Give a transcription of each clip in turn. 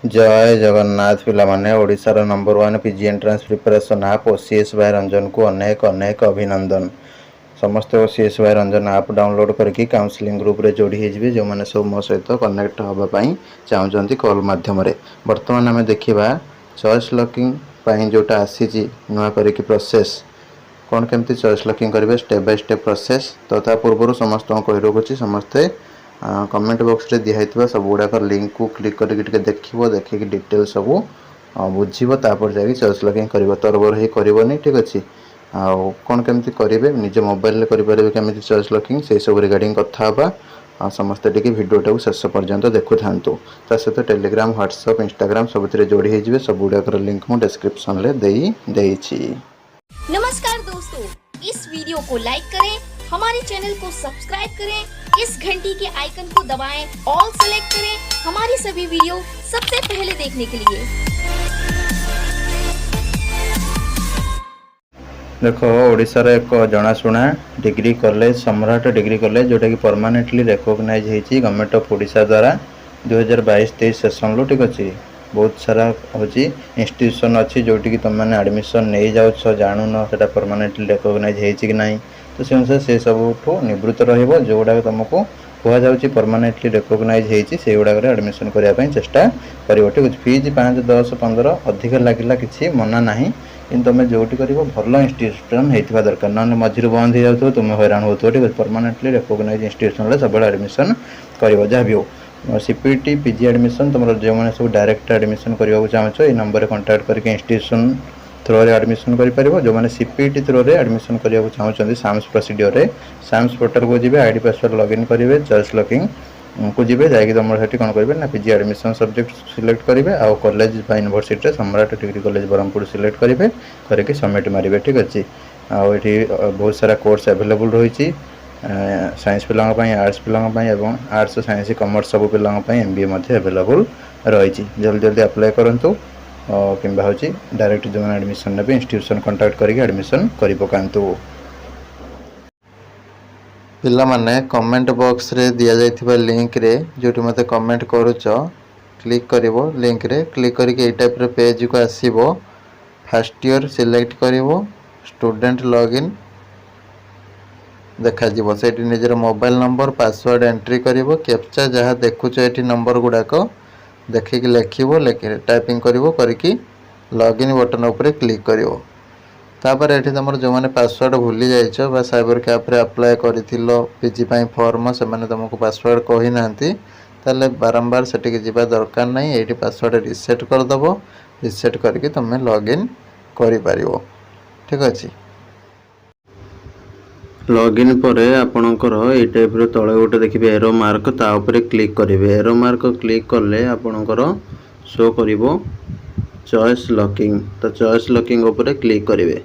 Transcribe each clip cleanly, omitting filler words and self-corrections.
जय जगन्नाथ पिला माने ओडिशार नंबर 1 पीजी एंट्रांस प्रिपरेशन आप ओसीएस भाई रंजन को अनेक अनेक अभिनंदन। समस्त ओसीएस भाई रंजन आप डाउनलोड करके काउंसलिंग ग्रुप रे जोड़ी हे जो मैंने सब मो सहित कनेक्ट होगापाई चाहते कॉल मध्यम बर्तमान आम देखा चॉइस लॉकिंग जोटा आसी नुआ करके प्रोसेस कौन केमती चॉइस लॉकिंग करेंगे स्टेप बाय स्टेप प्रोसेस तो पूर्व समस्त कही रखुच्छी समस्ते कमेंट बॉक्स रे दिखाई सब गुड़ाक लिंक को क्लिक करके देखिए देखिए डिटेल सब बुझे तापर जा चॉइस लॉकिंग कर तरबर ही करनी ठीक अच्छे आउ कौन केमती करेंगे निज मोबाइल करेंगे केमी चॉइस लॉकिंग से सब रिगार्डिंग कथा समस्ते टी भिडियो शेष पर्यंत देखु था सहित टेलीग्राम व्हाट्सएप इंस्टाग्राम सब जोड़ी हो सब गुड़ाक लिंक मुझे डिस्क्रिप्शन में देई। नमस्कार दोस्तों, इस वीडियो को लाइक करें, हमारे चैनल को सब्सक्राइब करें, इस घंटी के आइकन को दबाएं, ऑल सेलेक्ट करें हमारी सभी वीडियो सबसे पहले देखने के लिए। देखो ओडिशार एक जनाशुना डिग्री कॉलेज सम्राट डिग्री कॉलेज जोटा कि परमानेंटली रिकॉग्नाइज होती गवर्नमेंट ऑफ ओडिशा द्वारा 2022-23 सेशन लो ठीक अच्छे बहुत सारा हूँ इंस्टीट्यूशन अच्छी जोटी कि तुम मैंने एडमिशन नहीं जाओ जानून से परमानेंटली रिकॉग्नाइज होती कि नहीं तो से अनुसार से सब निवृत्त रोगुड़ा तुमको कहुच्छी परमानेंटली रिकॉग्नाइज होती से गुड़ाक एडमिशन करने चेष्टा कर ठीक अच्छे फीज 5, 10, 15 अधिक लगे कि मना ना कि तुम जो कर भल इंस्टीट्यूशन होता दरकार ना मझे बंद हो जाए तुम हैरान हो ठीक है परमानेंटली रिकॉग्नाइज इंस्टीट्यूशन सब एडमिशन कर जहाँ भी हो सीपीटी पीजी एडमिशन तुम जो मैंने सब डायरेक्ट एडमिशन करने चाहो ये नंबर कांटेक्ट करके इंस्टीट्यूशन थ्रो रे एडमिशन कर जो मैंने सीपीटी थ्रो रे एडमिशन करने चाहते साम्स प्रोसीडियर रे साम्स पोर्टल को जी आईडी पासवर्ड लॉगिन करेंगे चॉइस लॉकिंग को जी जाकि तुम से कौन करेंगे ना पीजी एडमिशन सब्जेक्ट सिलेक्ट करेंगे आउ कॉलेज यूनिवर्सिटी सम्राट डिग्री कॉलेज ब्रह्मपुर सिलेक्ट करेंगे करके सबमिट मारे ठीक अच्छे आउ बहुत सारा कोर्स अवेलेबल रही साइंस पिलांपाई आर्ट्स पिलांपाई एवं आर्ट्स साइंस कॉमर्स सब पिलांपाई एमबीए मध्य अवेलेबल रही जल्दी जल्दी अप्लाई करूँ कि डायरेक्ट जो एडमिशन ने इंस्टीट्यूशन कांटेक्ट करके एडमिशन कर पकातु। पिला माने कमेंट बॉक्स रे दिया जाइथिबा लिंक रे जोटी मते कमेंट करूच क्लिक करिवो लिंक रे क्लिक करके ए टाइप रे पेज को आसीबो फर्स्ट ईयर सिलेक्ट करिवो स्टूडेंट लॉगिन देखा जीवो सेठी निजर मोबाइल नंबर पासवर्ड एंट्री करिवो कैप्चा जहाँ देखुच एठी नंबर गुड़ाक देखिक लिखिवो टाइपिंग करिवो करके लॉगिन बटन ऊपर क्लिक करिवो तापर एठी तुम जो मैंने पासवर्ड भूली जाइछ बा साइबर कैफ रे अप्लाई करिथिलो पीजी पाई फॉर्म से माने तुमको पासवर्ड कहि नांती ताले बारंबार सेठी जीवा दरकार नहीं एठी पासवर्ड रिसेट कर दबो रिसेट करके तुम लॉगिन करि पारिवो ठीक अछि। लॉगिन पर आपणकर ये टाइप तले गोटे देखिए एरो मार्क ता ऊपर क्लिक करेंगे एरो मार्क क्लिक कले आपणकर शो करिवो चॉइस लॉकिंग तो चॉइस लॉकिंग ऊपर क्लिक करेंगे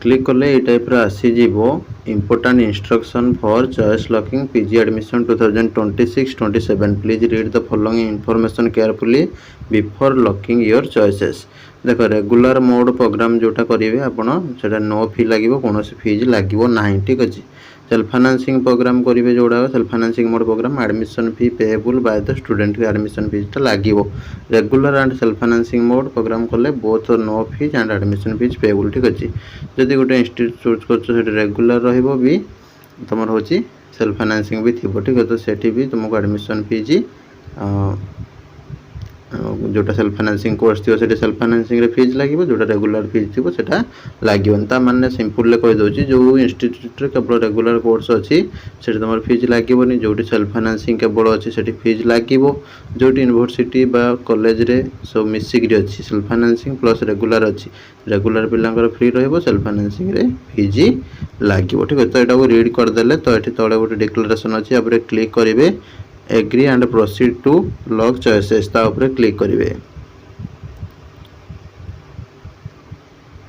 क्लिक कले ये टाइप आसीज important instruction for choice locking PG admission 2026-27 please read the following information carefully before locking your choices. देख रेगुलर मोड प्रोग्राम जोटा करेंगे आपड़ा नो फी लगे कौन फीज लगे ना ठीक अच्छे सेल्फ फाइनेंसिंग प्रोग्राम करेंगे जोड़ा self financing mode programme admission fee payable by the student की एडमिशन फीसटा लगे regular and self financing mode programme कले both no fees and admission fees payable ठीक अच्छे जदि गोटे इंस्टीट्यूट चूज कर रेगुलर रही तुम हूँ सेल्फ फाइनेंसिंग भी थी ठीक है तो सेठी भी तुमको एडमिशन फीज जोटा सेल्फ फाइनेंसिंग कोर्स थी से सेल्फ फाइनेंसिंग फीज लगे जोटा रेगुलर फीज थी से लगे मानने सिंपल कहीदे जो इंस्टीट्यूट केवल रेगुलर कोर्स अच्छी से तुम फीज लगे जो सेल्फ फाइनेंसिंग केवल अच्छी से फीज लगे जो यूनिवर्सिटी कॉलेज रे सब मिसिक अच्छी सेल्फ फाइनेंसिंग प्लस रेगुलर अच्छी रेगुलर पिलांकर फ्री रहिबो सेल्फ फाइनेंसिंग रे फीज लगे ठीक है तो यहाँ रीड करदे तो ये तले गोटे डिक्लेरेशन अच्छी आप क्लिक करेंगे agree and proceed to lock choices ता ऊपर क्लिक करेंगे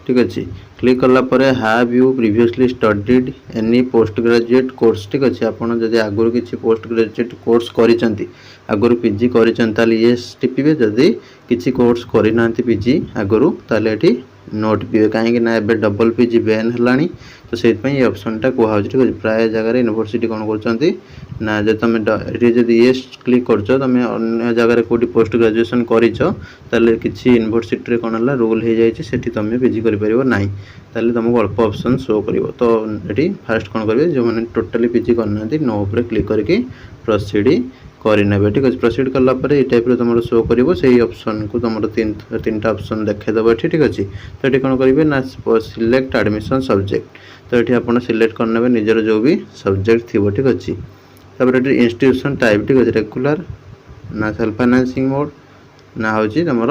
ठीक अच्छे क्लिक कला परे have you previously studied any post graduate course ठीक अच्छे आपड़ जब आगुरी किसी पोस्ट ग्रेजुएट कोर्स करिसेंती आगुरी पीजी करिसेंती येस टिपिबे जदि किसी कोर्स करना पीजी आगुरी ताले एठी नो टिपिबे कहीं ना एबे डबल पीजी बैन हेलानी तो से ऑप्शनटा कहूँ ठीक अच्छे प्राय जगह यूनिवर्सिटी कौन कर ना जब तुम ये ये क्लिक कर तुम अन्य जगह कौटी पोस्ट ग्रेजुएशन कर किसी यूनिवर्सिटी कौन है रूल हो जाए तुम पीजी कर तुमको अल्प ऑप्शन शो कर तो ये फास्ट कौन करेंगे जो मैंने टोटाली पीजी करना नो उपर क्लिक करके प्रोसीड करने ठीक अच्छे प्रोसीड कलापर ये टाइप तुम शो कर ऑप्शन को तुम तीन ऑप्शन देखेदेव ये ठीक अच्छे तो ये कौन करेंगे ना सिलेक्ट एडमिशन सब्जेक्ट तो ये आप सिलेक्ट करने निजर जो भी सब्जेक्ट थी ठीक अच्छे तापर ये इंस्टीट्यूशन टाइप ठीक अच्छे रेगुलर ना सेल्फ फाइनेंसिंग मोड ना हूँ तुम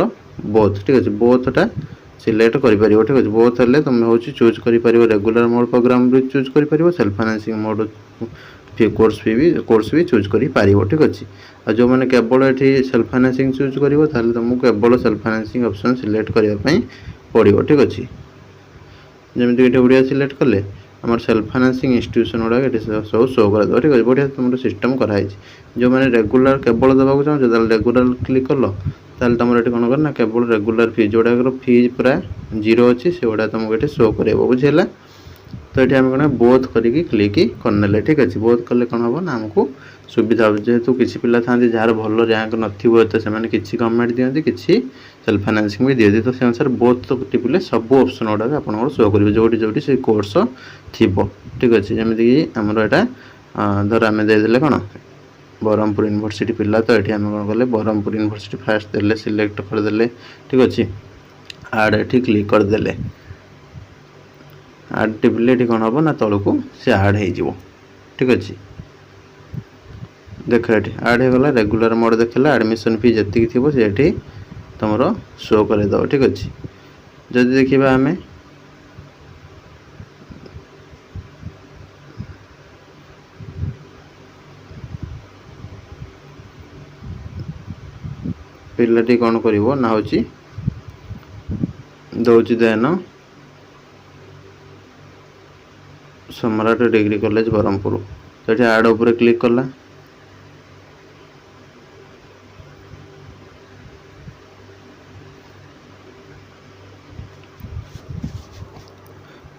बोथ ठीक अच्छे बोथटा सिलेक्ट कर ठीक अच्छे बोथ हेल्ले तुम हूँ चूज कर रेगुलर मोड प्रोग्राम भी चूज कर सेल्फ फाइनेंसिंग मोड कोर्स भी चूज कर ठीक अच्छे और जो मैंने केवल ये सेल्फ फाइनेंसिंग चूज कर तुमको केवल सेल्फ फाइनेंसिंग ऑप्शन सिलेक्ट करने पड़ो ठीक अच्छे जमीक ये ओडिया सिलेक्ट कले आम सेल्फ फाइनेंसिंग इंस्टीट्यूशन गुड़ा ये सब शो कर ठीक अच्छे बढ़िया तुम सिस्टम कराई जो मैंने रेगुलर केवल देवाक चाहो रेगुलर क्लिक कल ताल तुम ये कौन करना केवल रेगुलर फीज जोड़ा फीज पूरा जीरो अच्छी से गुड़ा तुमको ये शो कर बुझेगा तो ये आम कौन बोथ करके क्लिक करने ठीक अच्छे बोथ कले कौन हम ना आमको सुविधा हो जेहेतु किसी पिला था जार भल रैंक नथिबो तो से किसी गवर्नमेंट दिखती किसी सेल्फ फाइनेंसिंग भी दिखती तो से अनुसार बोथ तो टिपिले सब ऑप्शन गुड़ा आप शो करेंगे जोटी जोटी से कोर्स थी ठीक अच्छे जमीक आमर यहाँ धर आम देदेले कौन ब्रह्मपुर यूनिवर्सिटी पिला तो ये आम कौन कले ब्रह्मपुर यूनिवर्सिटी फास्ट देले सिलेक्ट करदे ठीक अच्छे आड ये क्लिक करदे आड टिपिले ये कौन हम ना तौक से आड हो ठीक अच्छे देख ये आड हो गला रेगुलर मोड देखला एडमिशन फी जी थी से तुम शो करदेव ठीक अच्छे जदि देखा आम पिलाटी कौन कर ना हूँ दौची देन सम्राट डिग्री कॉलेज ब्रह्मपुर तो ये आड उपर क्लिक कला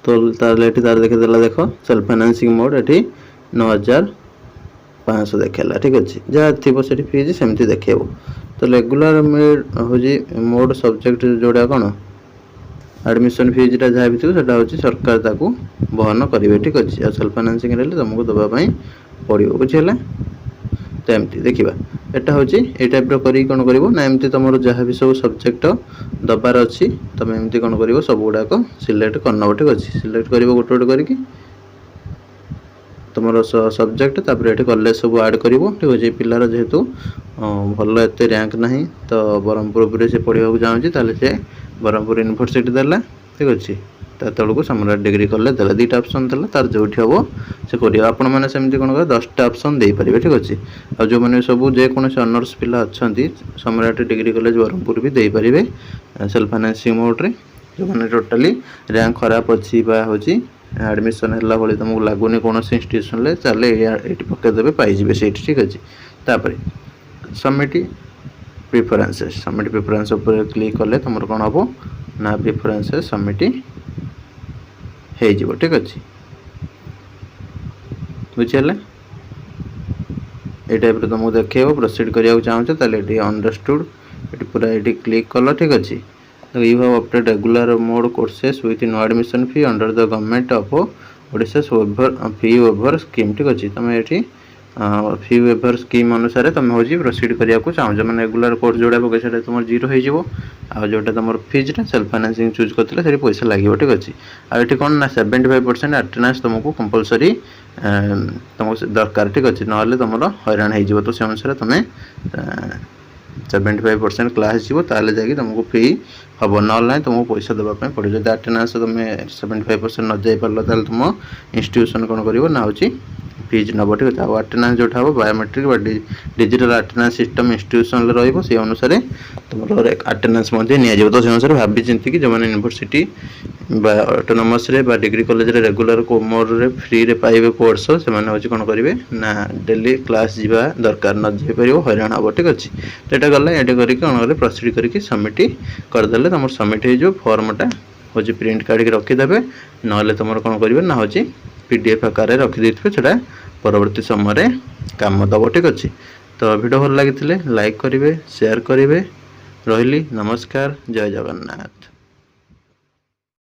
तो तार देखीदेला देख सेल्फ फाइनेंसिंग मोड ये 9500 देखेला ठीक अच्छे जहाँ थी से फीज सेमती देखेब तो रेगुलर हूँ मोड सब्जेक्ट जोड़ा कौन एडमिशन फीजटा जहाँ भी थी हूँ सरकार ताकू बहन करेंगे ठीक अच्छे और सेल्फ फाइनेंसिंग तुमको दवापाई पड़ो बुझेगा तो एमती देखा यहाँ हूँ ये टाइप कौन कर ना एमती तुम जहाँ भी सब सब्जेक्ट दबार अच्छी तुम एमती कौन कर सब गुड़ाक सिलेक्ट करनब ठीक अच्छे सिलेक्ट कर गोटे गोटे करके तुम सब्जेक्ट तापर ये कॉलेज सब आड कर ठीक अच्छे पिलार जेहेतु भल एत रैंक ना तो ब्रह्मपुर से पढ़ाक चाहूँगी से ब्रह्मपुर यूनिवर्सिटी देला ठीक अच्छे तौक सम्राट डिग्री कॉलेज देला दुईटा ऑप्शन देला तार जो हम से कर आपण मैंने सेमती कौन कर 10टा ऑप्शन दे पारे ठीक अच्छे और जो मैंने सब जेकोसी ऑनर्स पिला अच्छा सम्राट डिग्री कॉलेज ब्रह्मपुर भी दे पारे सेल्फ फाइनेंसिंग मोड्रे जो मैंने टोटाली रैंक खराब अच्छी हूँ एडमिशन है भाई तुमको लगुनि कौन इंस्टीट्यूशन चले ये पकईदे पाइबे से ठीक अच्छे तापर सबमिट प्रिफरेन्सेस उपर क्लिक कले तुम कौन हम ना प्रिफरेन्सेस सबमिट हो ठीक अच्छे बुझेगा ये टाइप तुमको देखेब प्रोसीड करने चाहूँ ये अंडरस्टूड ये पूरा ये क्लिक कल ठीक अच्छे तो you have opted regular mode courses with no admission fee under the government of Odisha fee waiver scheme ठीक अच्छे तुम ये फी वेवर स्कीम अनुसार तुम हूँ प्रोसीड करने को चाहो मैंने रेगुलर कोर्स जोड़ा पकड़ तुम जीरो हो जोटा तुम फीजटा सेल्फ फाइनेंसिंग चूज करते से पैसा लगे ठीक अच्छे आठ कौन ना 75% अटेंडेंस तुमको कंपलसरी तुमको दरकार ठीक अच्छे ना तुम हैरान हो तो से अनुसार तुम्हें 75% क्लास जीव ताले जाकि तुमको फ्री हम ना तुमको पैसा देवाई पड़ो जब अटेंडेंस तुम 75% न जाई पार तुम इंस्टीट्यूशन कौन कर ना हूँ फीज नब ठीक अच्छे अटेंडेंस जोटा हम biometric digital attendance system institution रही अनुसार तुम अटेंडेंस तो से अनुसार भावी चिंतिकी जो मैंने university autonomous degree college regular mode रे फ्री रे पाइबे कोर्स से मैंने कौन करेंगे ना डेली क्लास जावा दरकार न जापर हैरान हम ठीक अच्छे तो यहाँ गला ये करके कौन कले प्रोसीड करके सबमिट करदे तुम सबमिट हो फॉर्मटा हूँ प्रिंट काढ़ रखिदे ना तुम कौन करेंगे ना हूँ PDF आकार रखी देते से परवर्ती समय काम दब। ठीक अच्छे तो वीडियो भल लगी लाइक करेंगे शेयर करेंगे। रही नमस्कार जय जगन्नाथ।